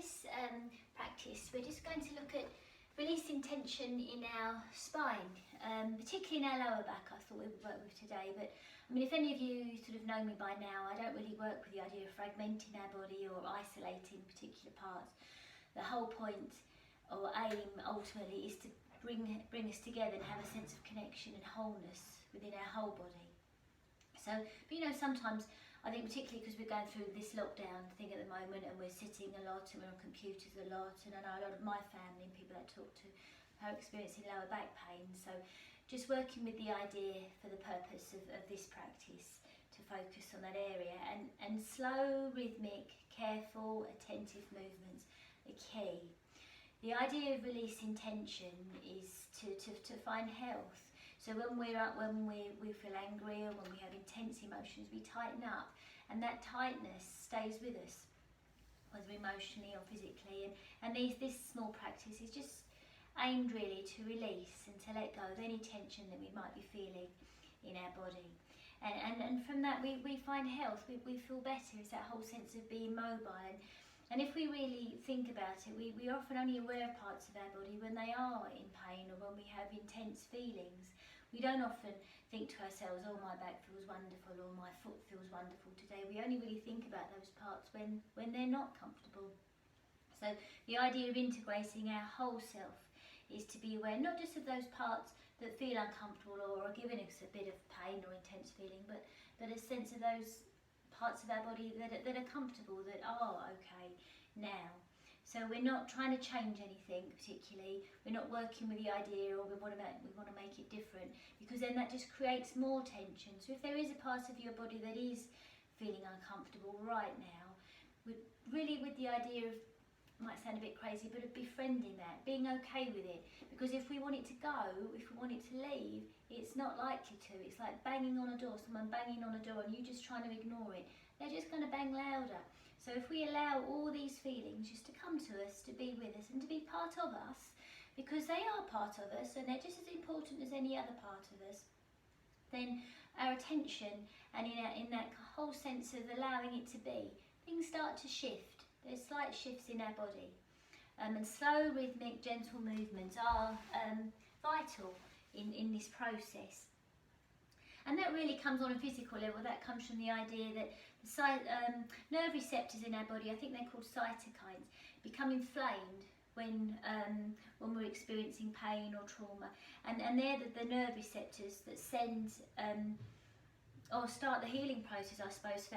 this practice, we're just going to look at releasing tension in our spine, particularly in our lower back. I thought we would work with today, but I mean, if any of you sort of know me by now, I don't really work with the idea of fragmenting our body or isolating particular parts. The whole point or aim ultimately is to bring us together and have a sense of connection and wholeness within our whole body. So, but you know, sometimes I think particularly because we're going through this lockdown thing at the moment and we're sitting a lot and we're on computers a lot, and I know a lot of my family and people I talk to are experiencing lower back pain. So just working with the idea for the purpose of this practice to focus on that area, and slow, rhythmic, careful, attentive movements are key. The idea of releasing tension is to find health. So when we feel angry or when we have intense emotions, we tighten up, and that tightness stays with us, whether emotionally or physically. And this small practice is just aimed really to release and to let go of any tension that we might be feeling in our body. And from that we find health, we feel better. It's that whole sense of being mobile. And if we really think about it, we're often only aware of parts of our body when they are in pain or when we have intense feelings. We don't often think to ourselves, oh, my back feels wonderful or my foot feels wonderful today. We only really think about those parts when they're not comfortable. So the idea of integrating our whole self is to be aware not just of those parts that feel uncomfortable or are giving us a bit of pain or intense feeling, but a sense of those parts of our body that are comfortable, that are okay now. So we're not trying to change anything particularly. We're not working with the idea, or we want to make it different, because then that just creates more tension. So if there is a part of your body that is feeling uncomfortable right now, really with the idea of, might sound a bit crazy, but of befriending that, being okay with it. Because if we want it to go, if we want it to leave, it's not likely to. It's like banging on a door, someone banging on a door and you just trying to ignore it. They're just going to bang louder. So if we allow all these feelings just to come to us, to be with us and to be part of us, because they are part of us and they're just as important as any other part of us, then our attention and in that whole sense of allowing it to be, things start to shift. There's slight shifts in our body, and slow, rhythmic, gentle movements are vital in this process. And that really comes on a physical level. That comes from the idea that the nerve receptors in our body, I think they're called cytokines, become inflamed when we're experiencing pain or trauma, and they're the nerve receptors that send or start the healing process, I suppose, for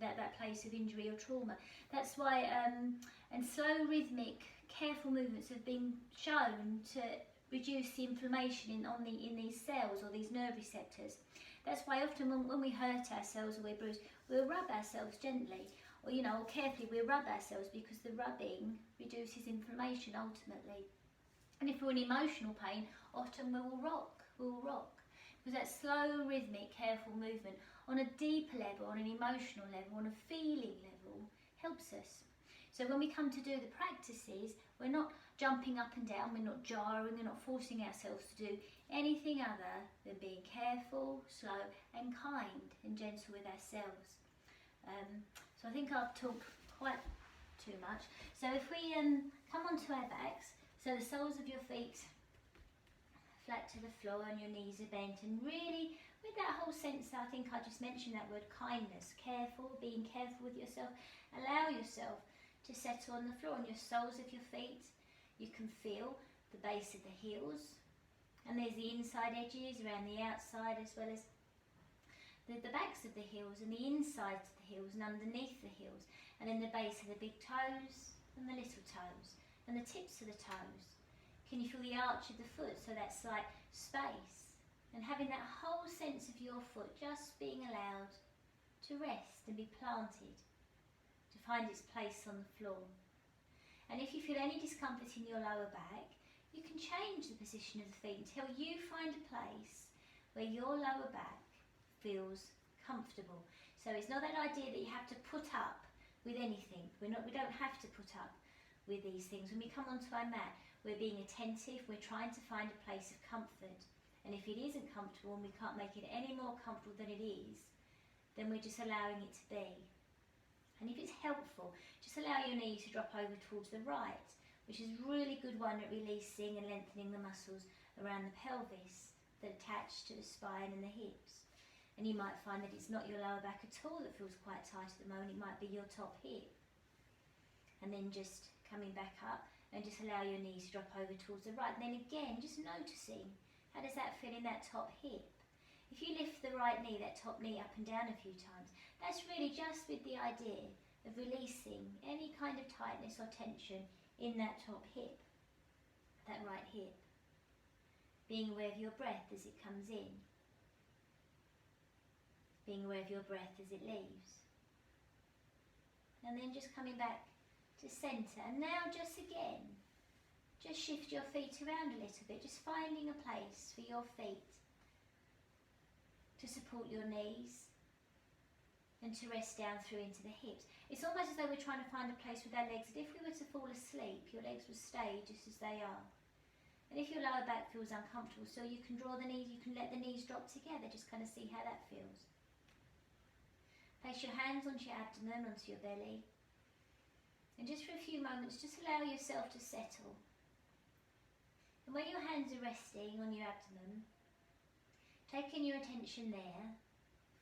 that place of injury or trauma. That's why and slow, rhythmic, careful movements have been shown to reduce the inflammation in these cells or these nerve receptors. That's why often when we hurt ourselves or we're bruised, we'll rub ourselves gently, or or carefully we'll rub ourselves, because the rubbing reduces inflammation ultimately. And if we're in emotional pain, often we will rock. Because that slow, rhythmic, careful movement on a deeper level, on an emotional level, on a feeling level, helps us. So when we come to do the practices, we're not jumping up and down, we're not jarring, we're not forcing ourselves to do anything other than being careful, slow and kind and gentle with ourselves. So I think I've talked quite too much. So if we come onto our backs, so the soles of your feet flat to the floor and your knees are bent, and really with that whole sense, I think I just mentioned that word kindness, careful, being careful with yourself. Allow yourself to settle on the floor, on your soles of your feet. You can feel the base of the heels, and there's the inside edges around the outside, as well as the backs of the heels and the insides of the heels and underneath the heels, and then the base of the big toes and the little toes and the tips of the toes. Can you feel the arch of the foot? So that's like space, and having that whole sense of your foot just being allowed to rest and be planted, to find its place on the floor. And if you feel any discomfort in your lower back, you can change the position of the feet until you find a place where your lower back feels comfortable. So it's not that idea that you have to put up with anything. We don't have to put up with these things. When we come onto our mat, we're being attentive, we're trying to find a place of comfort. And if it isn't comfortable and we can't make it any more comfortable than it is, then we're just allowing it to be. And if it's helpful, just allow your knees to drop over towards the right, which is a really good one at releasing and lengthening the muscles around the pelvis that attach to the spine and the hips. And you might find that it's not your lower back at all that feels quite tight at the moment, it might be your top hip. And then just coming back up and just allow your knees to drop over towards the right. And then again, just noticing, how does that feel in that top hip? If you lift the right knee, that top knee up and down a few times, that's really just with the idea of releasing any kind of tightness or tension in that top hip, that right hip. Being aware of your breath as it comes in. Being aware of your breath as it leaves. And then just coming back to centre. And now just again, just shift your feet around a little bit, just finding a place for your feet to support your knees and to rest down through into the hips. It's almost as though we're trying to find a place with our legs that if we were to fall asleep, your legs would stay just as they are. And if your lower back feels uncomfortable, so you can draw the knees, you can let the knees drop together, just kind of see how that feels. Place your hands onto your abdomen, onto your belly. And just for a few moments, just allow yourself to settle. And when your hands are resting on your abdomen, taking your attention there,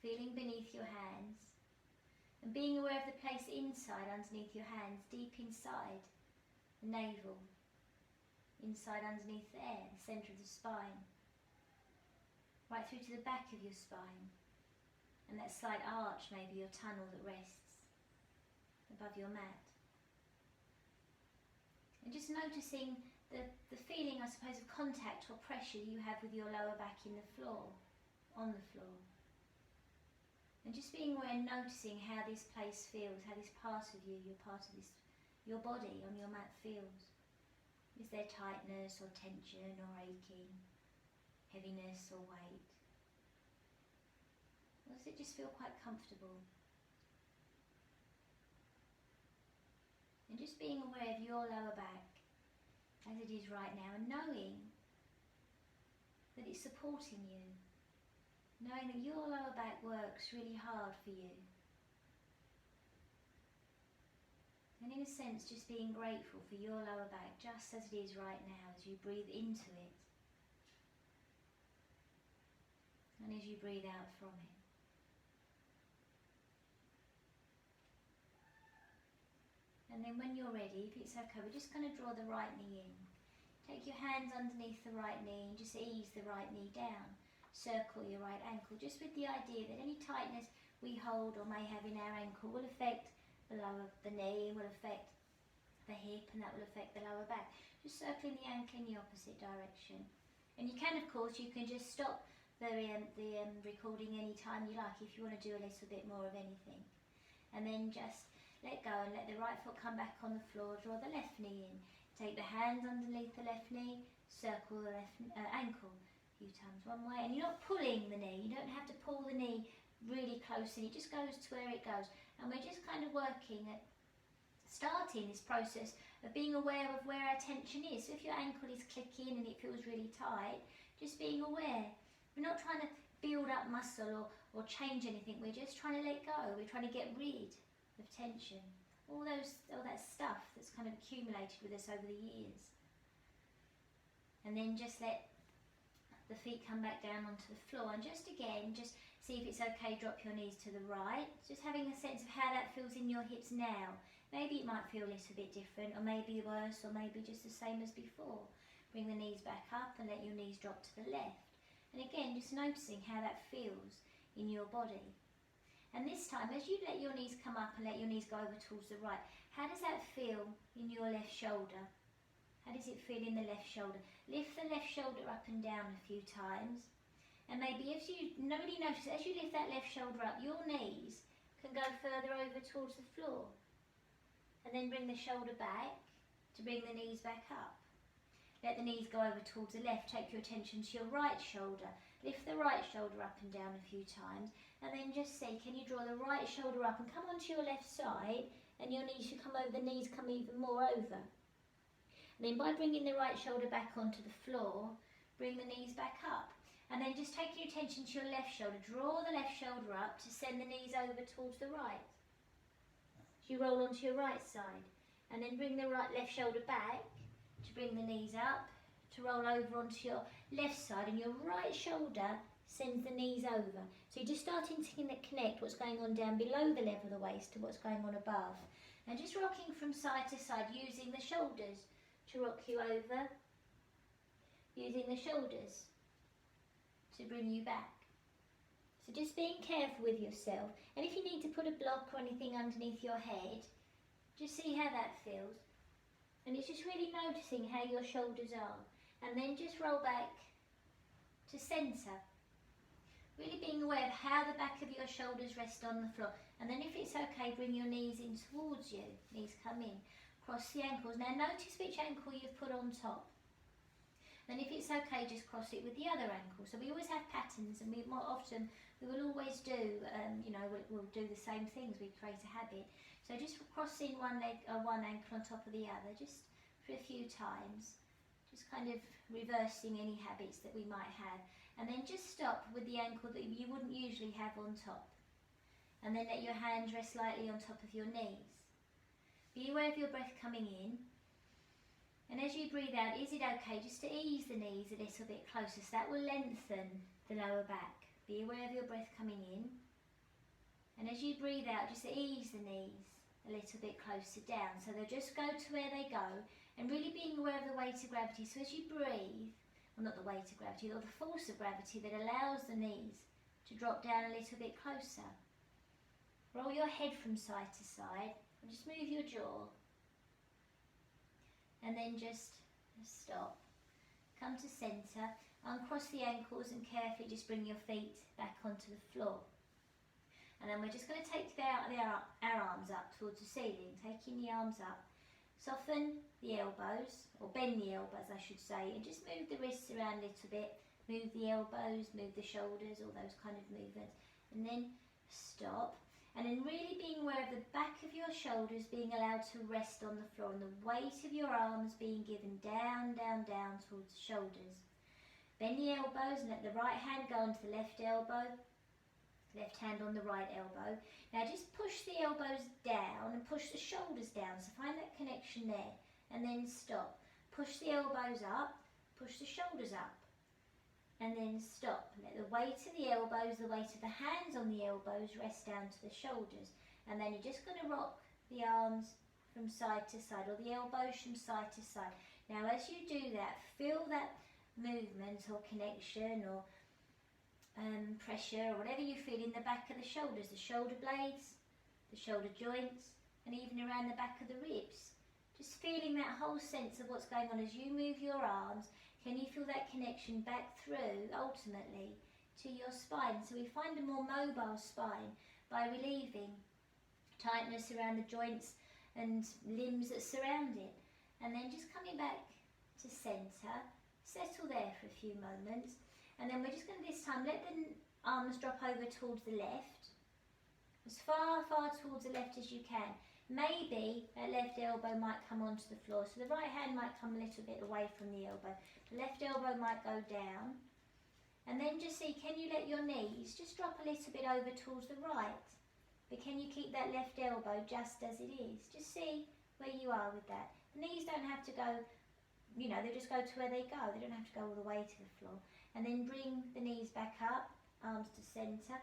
feeling beneath your hands, and being aware of the place inside underneath your hands, deep inside the navel, inside underneath there, the centre of the spine, right through to the back of your spine, and that slight arch, maybe your tunnel that rests above your mat. And just noticing the feeling, I suppose, of contact or pressure you have with your lower back in the floor, on the floor. And just being aware and noticing how this place feels, how this part of you, your part of this, your body on your mat feels. Is there tightness or tension or aching, heaviness or weight? Or does it just feel quite comfortable? And just being aware of your lower back as it is right now, and knowing that it's supporting you, knowing that your lower back works really hard for you. And in a sense, just being grateful for your lower back just as it is right now, as you breathe into it and as you breathe out from it. And then when you're ready, if it's okay, we're just going to draw the right knee in. Take your hands underneath the right knee and just ease the right knee down. Circle your right ankle, just with the idea that any tightness we hold or may have in our ankle will affect the lower of the knee, will affect the hip, and that will affect the lower back. Just circling the ankle in the opposite direction. And you can, of course, you can just stop the recording any time you like if you want to do a little bit more of anything. And then just let go and let the right foot come back on the floor, draw the left knee in. Take the hands underneath the left knee, circle the left ankle a few times one way. And you're not pulling the knee, you don't have to pull the knee really close in, it just goes to where it goes. And we're just kind of working at starting this process of being aware of where our tension is. So if your ankle is clicking and it feels really tight, just being aware. We're not trying to build up muscle or change anything, we're just trying to let go, we're trying to get rid of tension. All that stuff that's kind of accumulated with us over the years. And then just let the feet come back down onto the floor, and just again, just see if it's okay, drop your knees to the right, just having a sense of how that feels in your hips now. Maybe it might feel a little bit different, or maybe worse, or maybe just the same as before. Bring the knees back up and let your knees drop to the left. And again, just noticing how that feels in your body. And this time, as you let your knees come up and let your knees go over towards the right, how does that feel in your left shoulder? How does it feel in the left shoulder? Lift the left shoulder up and down a few times. And maybe if you really notice, as you lift that left shoulder up, your knees can go further over towards the floor. And then bring the shoulder back to bring the knees back up. Let the knees go over towards the left. Take your attention to your right shoulder. Lift the right shoulder up and down a few times. And then just see, can you draw the right shoulder up and come onto your left side, and your knees should come over, the knees come even more over. And then by bringing the right shoulder back onto the floor, bring the knees back up. And then just take your attention to your left shoulder. Draw the left shoulder up to send the knees over towards the right. as you roll onto your right side. And then bring the left shoulder back to bring the knees up, to roll over onto your left side, and your right shoulder sends the knees over. So you're just starting to connect what's going on down below the level of the waist to what's going on above. And just rocking from side to side, using the shoulders to rock you over, using the shoulders to bring you back. So just being careful with yourself. And if you need to put a block or anything underneath your head, just see how that feels. And it's just really noticing how your shoulders are. And then just roll back to centre. Really being aware of how the back of your shoulders rest on the floor. And then if it's okay, bring your knees in towards you. Knees come in. Cross the ankles. Now notice which ankle you've put on top. Then if it's okay, just cross it with the other ankle. So we always have patterns, and we will always do, we'll do the same things. We create a habit. So just crossing one ankle on top of the other, just for a few times. Just kind of reversing any habits that we might have. And then just stop with the ankle that you wouldn't usually have on top. And then let your hands rest lightly on top of your knees. Be aware of your breath coming in. And as you breathe out, is it okay just to ease the knees a little bit closer? So that will lengthen the lower back. Be aware of your breath coming in. And as you breathe out, just ease the knees a little bit closer down. So they'll just go to where they go. And really being aware of the weight of gravity. So as you breathe, well, not the weight of gravity, or the force of gravity that allows the knees to drop down a little bit closer. Roll your head from side to side. And just move your jaw. And then just stop. Come to centre, uncross the ankles and carefully just bring your feet back onto the floor. And then we're just going to take our arms up towards the ceiling, taking the arms up. Soften the elbows, or bend the elbows I should say, and just move the wrists around a little bit. Move the elbows, move the shoulders, all those kind of movements. And then stop. And then really being aware of the back of your shoulders being allowed to rest on the floor and the weight of your arms being given down, down, down towards the shoulders. Bend the elbows and let the right hand go onto the left elbow, left hand on the right elbow. Now just push the elbows down and push the shoulders down, so find that connection there, and then stop. Push the elbows up, push the shoulders up. And then stop. Let the weight of the elbows, the weight of the hands on the elbows rest down to the shoulders. And then you're just going to rock the arms from side to side, or the elbows from side to side. Now as you do that, feel that movement or connection or pressure or whatever you feel in the back of the shoulders, the shoulder blades, the shoulder joints, and even around the back of the ribs. Just feeling that whole sense of what's going on as you move your arms. Can you feel that connection back through, ultimately, to your spine? So we find a more mobile spine by relieving tightness around the joints and limbs that surround it. And then just coming back to centre, settle there for a few moments. And then we're just going to this time let the arms drop over towards the left, as far, far towards the left as you can. Maybe that left elbow might come onto the floor, so the right hand might come a little bit away from the elbow. The left elbow might go down. And then just see, can you let your knees just drop a little bit over towards the right? But can you keep that left elbow just as it is? Just see where you are with that. The knees don't have to go, they just go to where they go. They don't have to go all the way to the floor. And then bring the knees back up, arms to centre.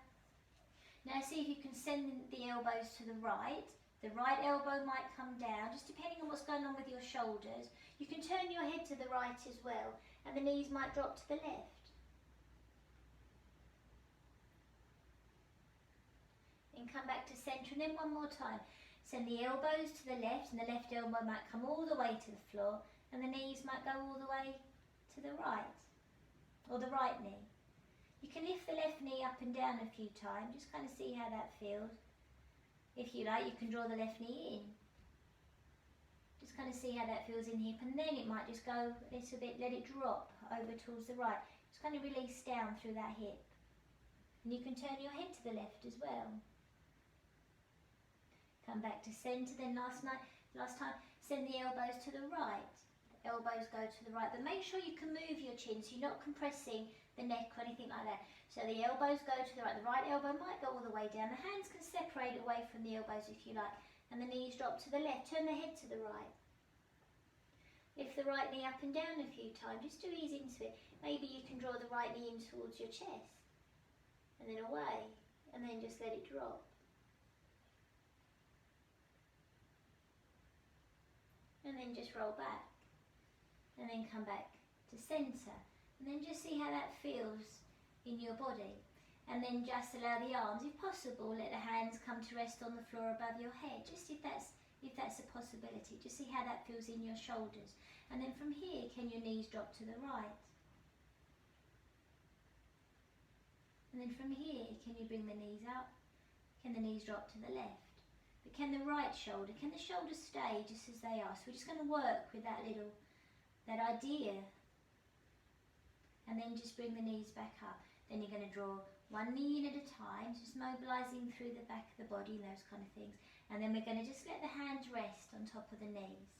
Now see if you can send the elbows to the right. The right elbow might come down, just depending on what's going on with your shoulders. You can turn your head to the right as well, and the knees might drop to the left. And come back to centre, and then one more time. Send the elbows to the left, and the left elbow might come all the way to the floor, and the knees might go all the way to the right, or the right knee. You can lift the left knee up and down a few times, just kind of see how that feels. If you like, you can draw the left knee in. Just kind of see how that feels in hip, and then it might just go a little bit, let it drop over towards the right. Just kind of release down through that hip. And you can turn your head to the left as well. Come back to centre, then last time, send the elbows to the right. The elbows go to the right, but make sure you can move your chin so you're not compressing the neck or anything like that. So the elbows go to the right elbow might go all the way down. The hands can separate away from the elbows if you like, and the knees drop to the left. Turn the head to the right. Lift the right knee up and down a few times, just to ease into it. Maybe you can draw the right knee in towards your chest, and then away, and then just let it drop. And then just roll back, and then come back to centre, and then just see how that feels in your body. And then just allow the arms, if possible, let the hands come to rest on the floor above your head, just if that's a possibility. Just see how that feels in your shoulders. And then from here, can your knees drop to the right? And then from here, can you bring the knees up? Can the knees drop to the left? But can the right shoulder, can the shoulders stay just as they are? So we're just going to work with that idea. And then just bring the knees back up. Then you're going to draw one knee in at a time, just mobilising through the back of the body and those kind of things. And then we're going to just let the hands rest on top of the knees.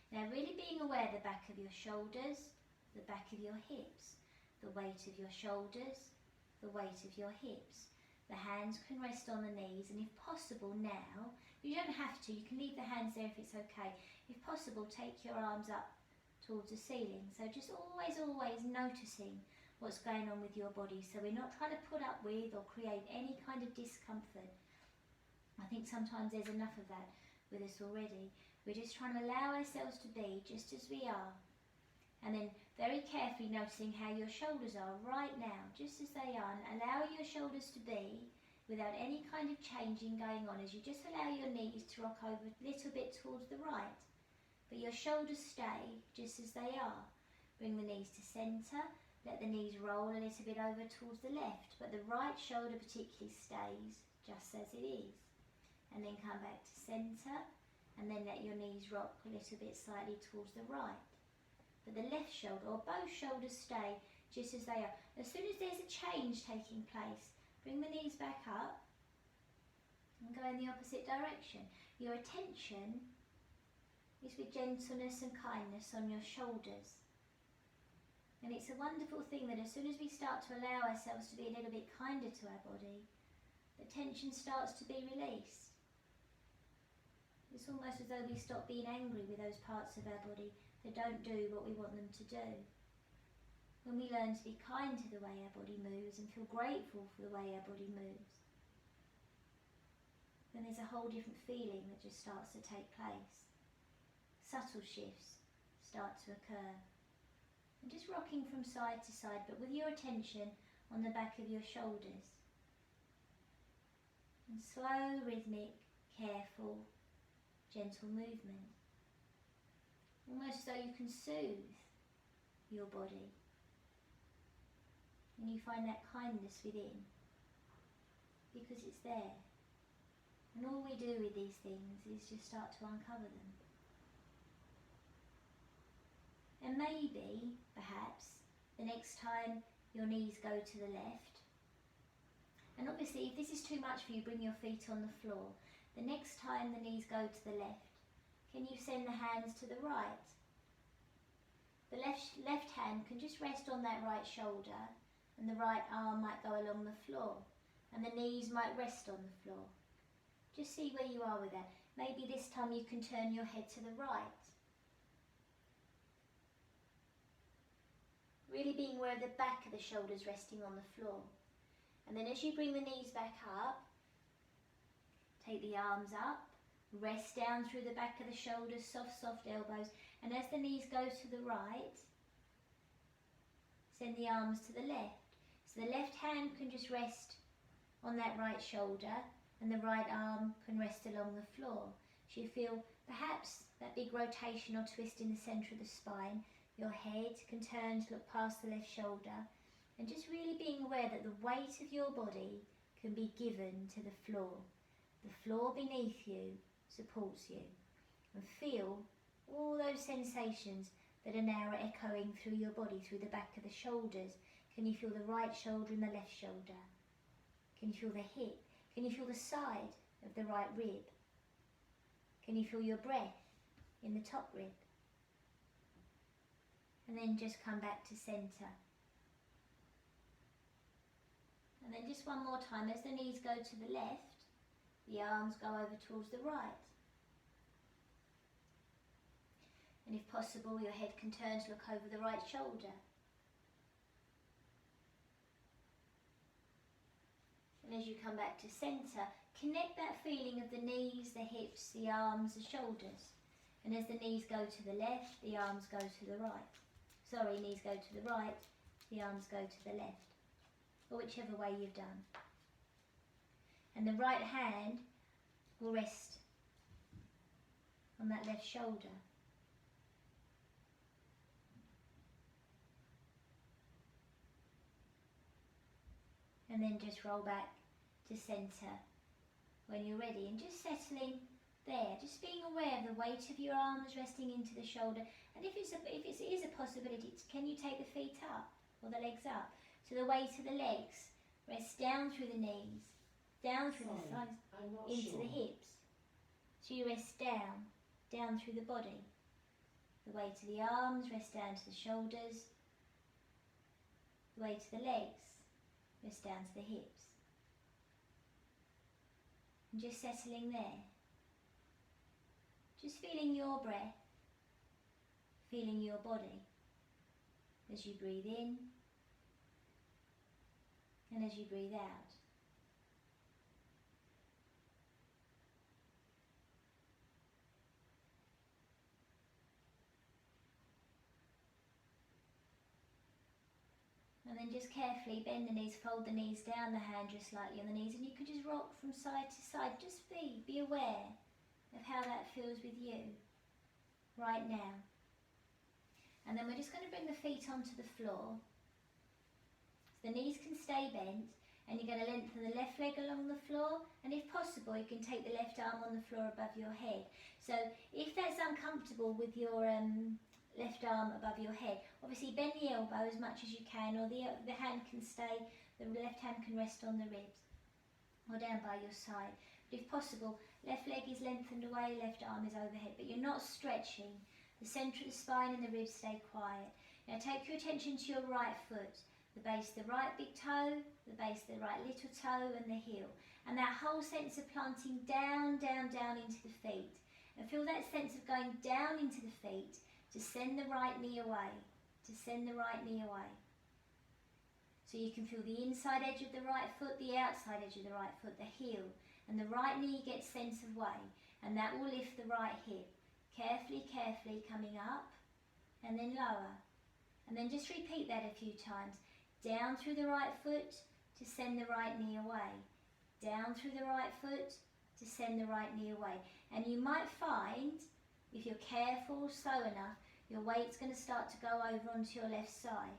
Now really being aware of the back of your shoulders, the back of your hips, the weight of your shoulders, the weight of your hips. The hands can rest on the knees, and if possible now, you don't have to, you can leave the hands there if it's okay. If possible, take your arms up towards the ceiling. So just always noticing what's going on with your body. So we're not trying to put up with or create any kind of discomfort. I think sometimes there's enough of that with us already. We're just trying to allow ourselves to be just as we are. And then very carefully noticing how your shoulders are right now, just as they are, and allow your shoulders to be without any kind of changing going on, as you just allow your knees to rock over a little bit towards the right. But your shoulders stay just as they are. Bring the knees to centre, let the knees roll a little bit over towards the left, but the right shoulder particularly stays just as it is. And then come back to centre, and then let your knees rock a little bit slightly towards the right. But the left shoulder, or both shoulders, stay just as they are. As soon as there's a change taking place, bring the knees back up and go in the opposite direction. Your attention is with gentleness and kindness on your shoulders. And it's a wonderful thing that as soon as we start to allow ourselves to be a little bit kinder to our body, the tension starts to be released. It's almost as though we stop being angry with those parts of our body that don't do what we want them to do. When we learn to be kind to the way our body moves and feel grateful for the way our body moves, then there's a whole different feeling that just starts to take place. Subtle shifts start to occur. And just rocking from side to side, but with your attention on the back of your shoulders. And slow, rhythmic, careful, gentle movement. Almost as though you can soothe your body. And you find that kindness within, because it's there. And all we do with these things is just start to uncover them. And maybe, perhaps, the next time your knees go to the left, and obviously if this is too much for you, bring your feet on the floor. The next time the knees go to the left, can you send the hands to the right? The left hand can just rest on that right shoulder, and the right arm might go along the floor, and the knees might rest on the floor. Just see where you are with that. Maybe this time you can turn your head to the right. Really being aware of the back of the shoulders resting on the floor. And then as you bring the knees back up, take the arms up, rest down through the back of the shoulders, soft elbows, and as the knees go to the right, send the arms to the left. So the left hand can just rest on that right shoulder, and the right arm can rest along the floor. So you feel perhaps that big rotation or twist in the centre of the spine. Your head can turn to look past the left shoulder, and just really being aware that the weight of your body can be given to the floor. The floor beneath you supports you. And feel all those sensations that are now echoing through your body, through the back of the shoulders. Can you feel the right shoulder and the left shoulder? Can you feel the hip? Can you feel the side of the right rib? Can you feel your breath in the top rib? And then just come back to centre. And then just one more time, as the knees go to the left, the arms go over towards the right. And if possible, your head can turn to look over the right shoulder. And as you come back to centre, connect that feeling of the knees, the hips, the arms, the shoulders. And as the knees go to the left, the arms go to the right. Sorry, knees go to the right, the arms go to the left. Or whichever way you've done. And the right hand will rest on that left shoulder. And then just roll back to centre when you're ready, and just settling there, just being aware of the weight of your arms resting into the shoulder. And if it is a possibility, can you take the feet up or the legs up? So the weight of the legs rest down through the knees, down through the thighs, into the hips. So you rest down through the body. The weight of the arms rest down to the shoulders. The weight of the legs rest down to the hips. And just settling there. Just feeling your breath, feeling your body as you breathe in and as you breathe out. And then just carefully bend the knees, fold the knees down, the hand just slightly on the knees, and you can just rock from side to side. Just be aware of how that feels with you right now. And then we're just going to bring the feet onto the floor. So the knees can stay bent, and you're going to lengthen the left leg along the floor, and if possible you can take the left arm on the floor above your head. So if that's uncomfortable with your left arm above your head, obviously bend the elbow as much as you can, or the hand can stay, the left hand can rest on the ribs or down by your side. But if possible, left leg is lengthened away, left arm is overhead, but you're not stretching. The centre of the spine and the ribs stay quiet. Now take your attention to your right foot, the base of the right big toe, the base of the right little toe, and the heel. And that whole sense of planting down, down, down into the feet. And feel that sense of going down into the feet to send the right knee away, to send the right knee away. So you can feel the inside edge of the right foot, the outside edge of the right foot, the heel, and the right knee gets sent away, and that will lift the right hip. Carefully, carefully coming up, and then lower. And then just repeat that a few times. Down through the right foot to send the right knee away. Down through the right foot to send the right knee away. And you might find, if you're careful, slow enough, your weight's going to start to go over onto your left side.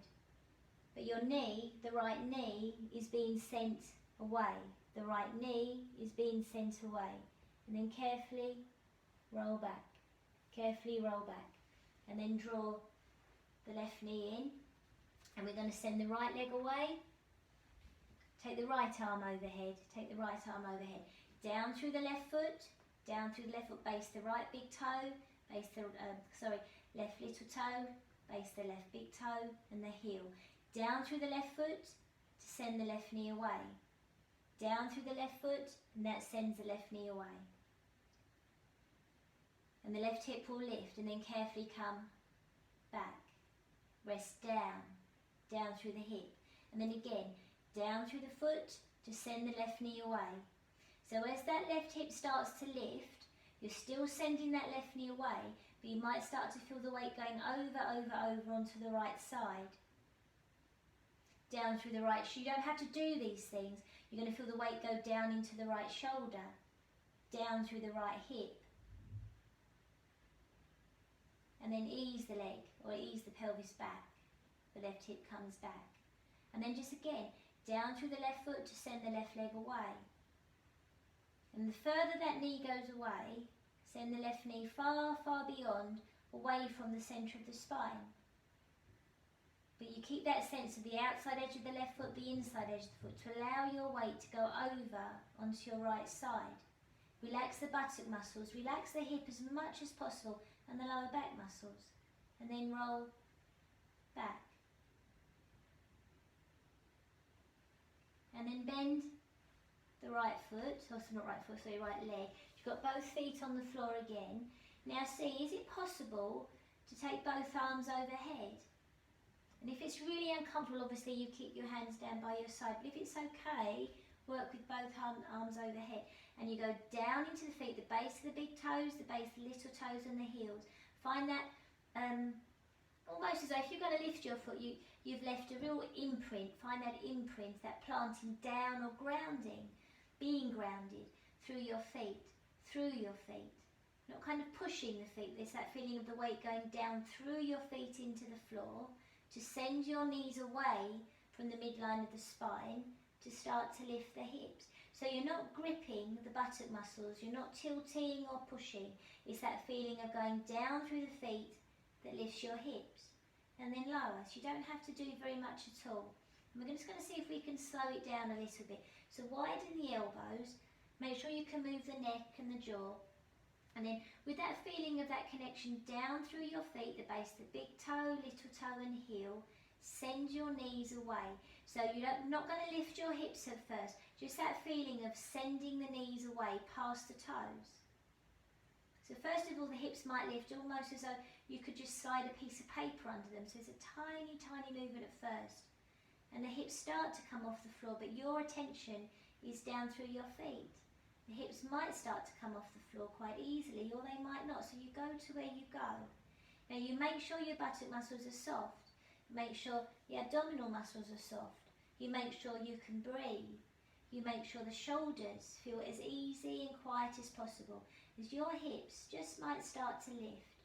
But your knee, the right knee, is being sent away. The right knee is being sent away. And then carefully roll back. Carefully roll back. And then draw the left knee in. And we're going to send the right leg away. Take the right arm overhead. Take the right arm overhead. Down through the left foot. Down through the left foot. Base the right big toe. Base the, left little toe. Base the left big toe and the heel. Down through the left foot to send the left knee away. Down through the left foot, and that sends the left knee away. And the left hip will lift, and then carefully come back. Rest down, down through the hip. And then again, down through the foot to send the left knee away. So as that left hip starts to lift, you're still sending that left knee away, but you might start to feel the weight going over onto the right side. Down through the right, you don't have to do these things. You're going to feel the weight go down into the right shoulder, down through the right hip. And then ease the leg, or ease the pelvis back. The left hip comes back. And then just again, down through the left foot to send the left leg away. And the further that knee goes away, send the left knee far, far beyond, away from the centre of the spine. But you keep that sense of the outside edge of the left foot, the inside edge of the foot, to allow your weight to go over onto your right side. Relax the buttock muscles, relax the hip as much as possible, and the lower back muscles. And then roll back. And then bend the right foot, right leg. You've got both feet on the floor again. Now see, is it possible to take both arms overhead. And if it's really uncomfortable, obviously you keep your hands down by your side, but if it's okay, work with both arms overhead. And you go down into the feet, the base of the big toes, the base of the little toes and the heels. Find that almost as though if you're going to lift your foot, you've left a real imprint. Find that imprint, that planting down or grounding, being grounded through your feet, Not kind of pushing the feet. There's that feeling of the weight going down through your feet into the floor to send your knees away from the midline of the spine to start to lift the hips. So you're not gripping the buttock muscles, you're not tilting or pushing. It's that feeling of going down through the feet that lifts your hips and then lower. So you don't have to do very much at all. And we're just going to see if we can slow it down a little bit. So widen the elbows, make sure you can move the neck and the jaw. And then with that feeling of that connection down through your feet, the base of the big toe, little toe and heel, send your knees away. So you're not going to lift your hips at first, just that feeling of sending the knees away past the toes. So first of all, the hips might lift almost as though you could just slide a piece of paper under them. So it's a tiny, tiny movement at first. And the hips start to come off the floor, but your attention is down through your feet. The hips might start to come off the floor quite easily, or they might not, so you go to where you go. Now you make sure your buttock muscles are soft. Make sure the abdominal muscles are soft. You make sure you can breathe. You make sure the shoulders feel as easy and quiet as possible, as your hips just might start to lift.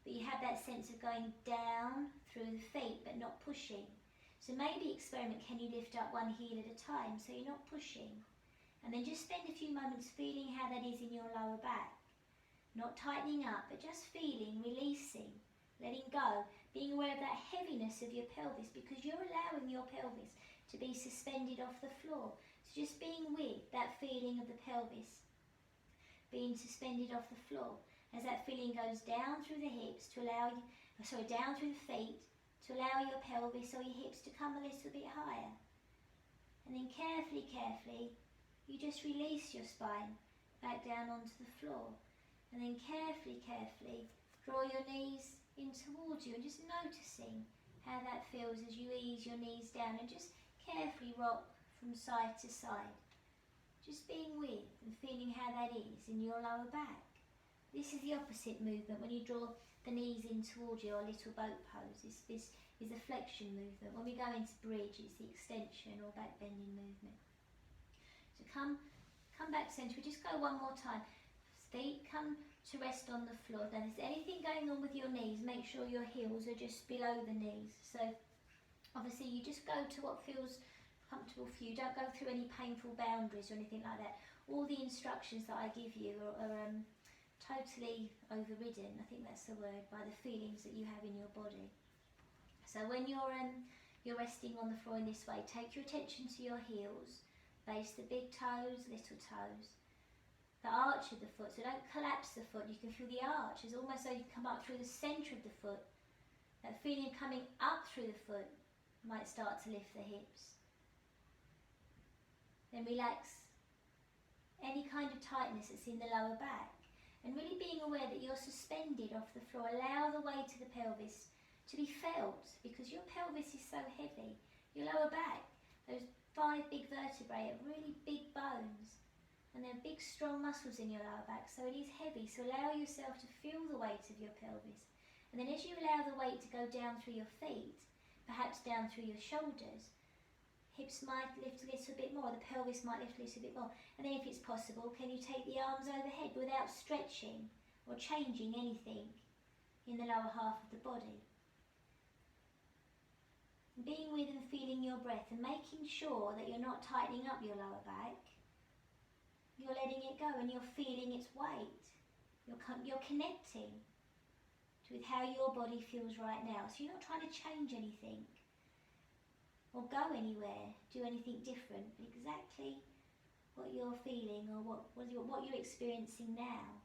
But you have that sense of going down through the feet, but not pushing. So maybe experiment, can you lift up one heel at a time so you're not pushing? And then just spend a few moments feeling how that is in your lower back. Not tightening up, but just feeling, releasing, letting go, being aware of that heaviness of your pelvis, because you're allowing your pelvis to be suspended off the floor. So just being with that feeling of the pelvis being suspended off the floor, as that feeling goes down through the hips to allow you, down through the feet to allow your pelvis or your hips to come a little bit higher. And then carefully, you just release your spine back down onto the floor. And then carefully, draw your knees in towards you and just noticing how that feels as you ease your knees down and just carefully rock from side to side. Just being with and feeling how that is in your lower back. This is the opposite movement when you draw the knees in towards you, or little boat pose. This is the flexion movement. When we go into bridge, it's the extension or back bending movement. So come back centre. We just go one more time. Feet come to rest on the floor. Now, if there's anything going on with your knees, make sure your heels are just below the knees. So obviously you just go to what feels comfortable for you. Don't go through any painful boundaries or anything like that. All the instructions that I give you are totally overridden, I think that's the word, by the feelings that you have in your body. So when you're resting on the floor in this way, take your attention to your heels, base the big toes, little toes, the arch of the foot. So don't collapse the foot. You can feel the arch. It's almost though you come up through the centre of the foot. That feeling of coming up through the foot might start to lift the hips. Then relax any kind of tightness that's in the lower back. And really being aware that you're suspended off the floor. Allow the weight of the pelvis to be felt, because your pelvis is so heavy. Your lower back, those 5 big vertebrae are really big bones. And there are big strong muscles in your lower back, so it is heavy. So allow yourself to feel the weight of your pelvis. And then as you allow the weight to go down through your feet, perhaps down through your shoulders, hips might lift a little bit more, the pelvis might lift a little bit more. And then if it's possible, can you take the arms overhead without stretching or changing anything in the lower half of the body? And being with and feeling your breath and making sure that you're not tightening up your lower back. You're letting it go and you're feeling its weight. You're connecting with how your body feels right now. So you're not trying to change anything or go anywhere, do anything different, but exactly what you're feeling or what you're experiencing now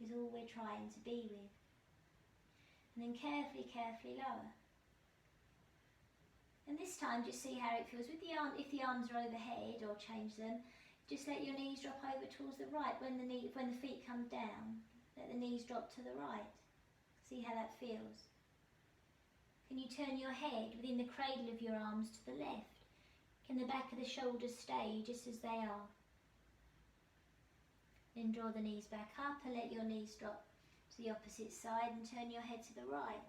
is all we're trying to be with. And then carefully lower. And this time just see how it feels with the arm. If the arms are overhead, or change them, just let your knees drop over towards the right. When the feet come down, let the knees drop to the right. See how that feels. Can you turn your head within the cradle of your arms to the left? Can the back of the shoulders stay just as they are? Then draw the knees back up and let your knees drop to the opposite side and turn your head to the right.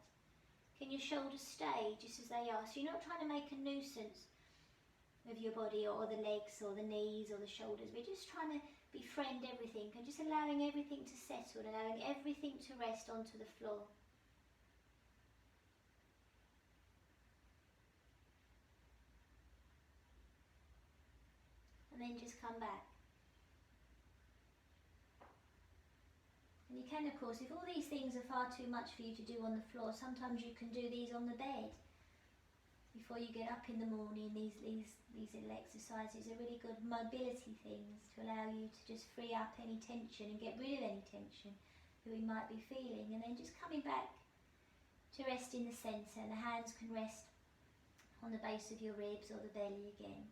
Can your shoulders stay just as they are? So you're not trying to make a nuisance of your body or the legs or the knees or the shoulders. We're just trying to befriend everything and just allowing everything to settle, allowing everything to rest onto the floor. And then just come back. And you can, of course, if all these things are far too much for you to do on the floor, sometimes you can do these on the bed. Before you get up in the morning, these little exercises are really good mobility things to allow you to just free up any tension and get rid of any tension that we might be feeling. And then just coming back to rest in the centre, and the hands can rest on the base of your ribs or the belly again.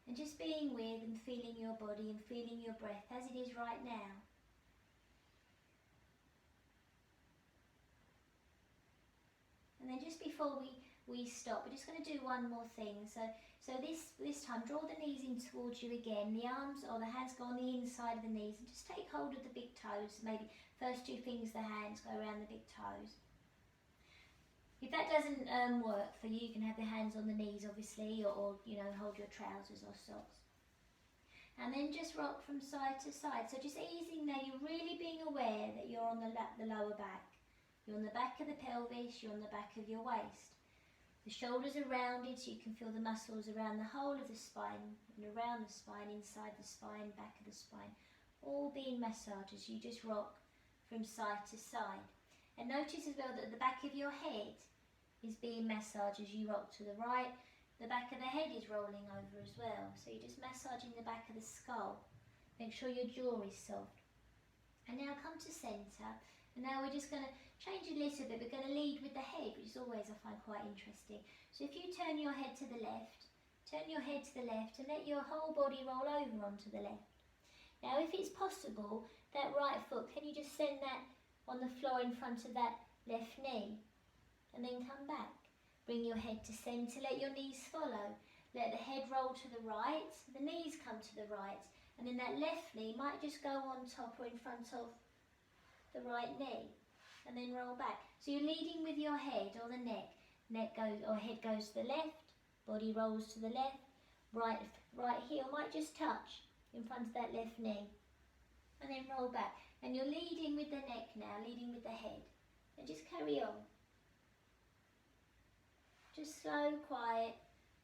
And just being with and feeling your body and feeling your breath as it is right now. And then just before we stop, we're just going to do one more thing. So this time, draw the knees in towards you again. The arms or the hands go on the inside of the knees, and just take hold of the big toes. Maybe first two fingers of the hands go around the big toes. If that doesn't work for you, you can have the hands on the knees, obviously, or you know, hold your trousers or socks. And then just rock from side to side. So just easing there, you're really being aware that you're on the lower back. You're on the back of the pelvis, you're on the back of your waist. The shoulders are rounded so you can feel the muscles around the whole of the spine and around the spine, inside the spine, back of the spine, all being massaged as you just rock from side to side. And notice as well that the back of your head is being massaged as you rock to the right. The back of the head is rolling over as well. So you're just massaging the back of the skull. Make sure your jaw is soft. And now come to centre. And now we're just going to change it a little bit. We're going to lead with the head, which is always, I find, quite interesting. So if you turn your head to the left, turn your head to the left and let your whole body roll over onto the left. Now if it's possible, that right foot, can you just send that on the floor in front of that left knee? And then come back. Bring your head to centre, let your knees follow. Let the head roll to the right, the knees come to the right. And then that left knee might just go on top or in front of the right knee, and then roll back. So you're leading with your head or the neck. Neck goes, or head goes to the left, body rolls to the left, right heel might just touch in front of that left knee, and then roll back. And you're leading with the neck now, leading with the head. And just carry on. Just slow, quiet,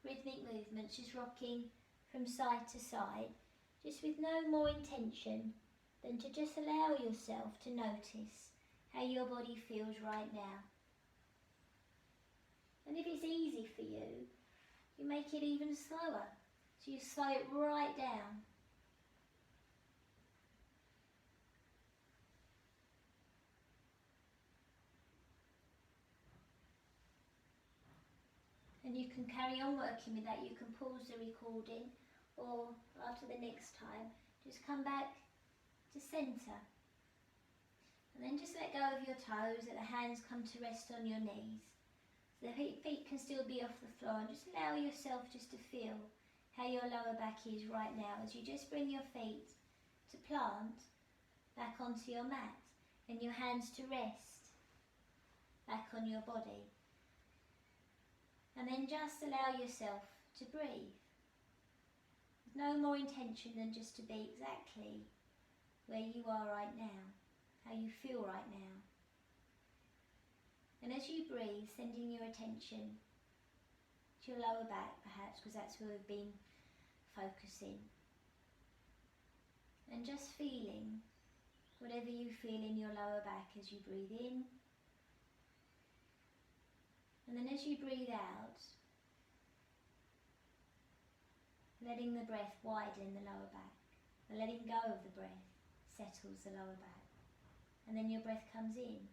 rhythmic movements, just rocking from side to side, just with no more intention than to just allow yourself to notice how your body feels right now. And if it's easy for you, you make it even slower. So you slow it right down. And you can carry on working with that. You can pause the recording, or after the next time, just come back to centre. And then just let go of your toes, let the hands come to rest on your knees. So the feet can still be off the floor, and just allow yourself just to feel how your lower back is right now as you just bring your feet to plant back onto your mat and your hands to rest back on your body. And then just allow yourself to breathe. No more intention than just to be exactly where you are right now, how you feel right now. And as you breathe, sending your attention to your lower back perhaps, because that's where we've been focusing. And just feeling whatever you feel in your lower back as you breathe in. And then as you breathe out, letting the breath widen the lower back. The letting go of the breath settles the lower back. And then your breath comes in.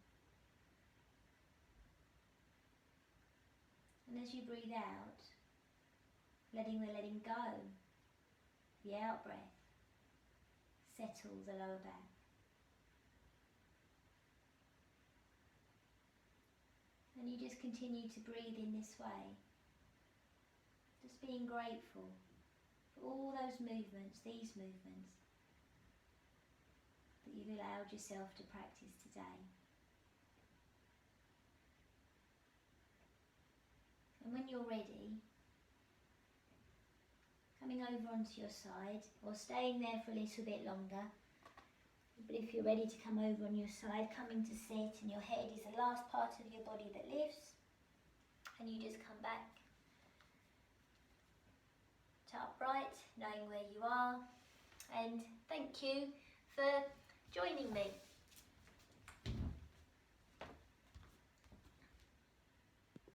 And as you breathe out, letting go, the out breath settles the lower back. And you just continue to breathe in this way. Just being grateful for all those movements, these movements, that you've allowed yourself to practice today. And when you're ready, coming over onto your side, or staying there for a little bit longer, but if you're ready to come over on your side, coming to sit, and your head is the last part of your body that lifts, and you just come back to upright, knowing where you are. And thank you for joining me.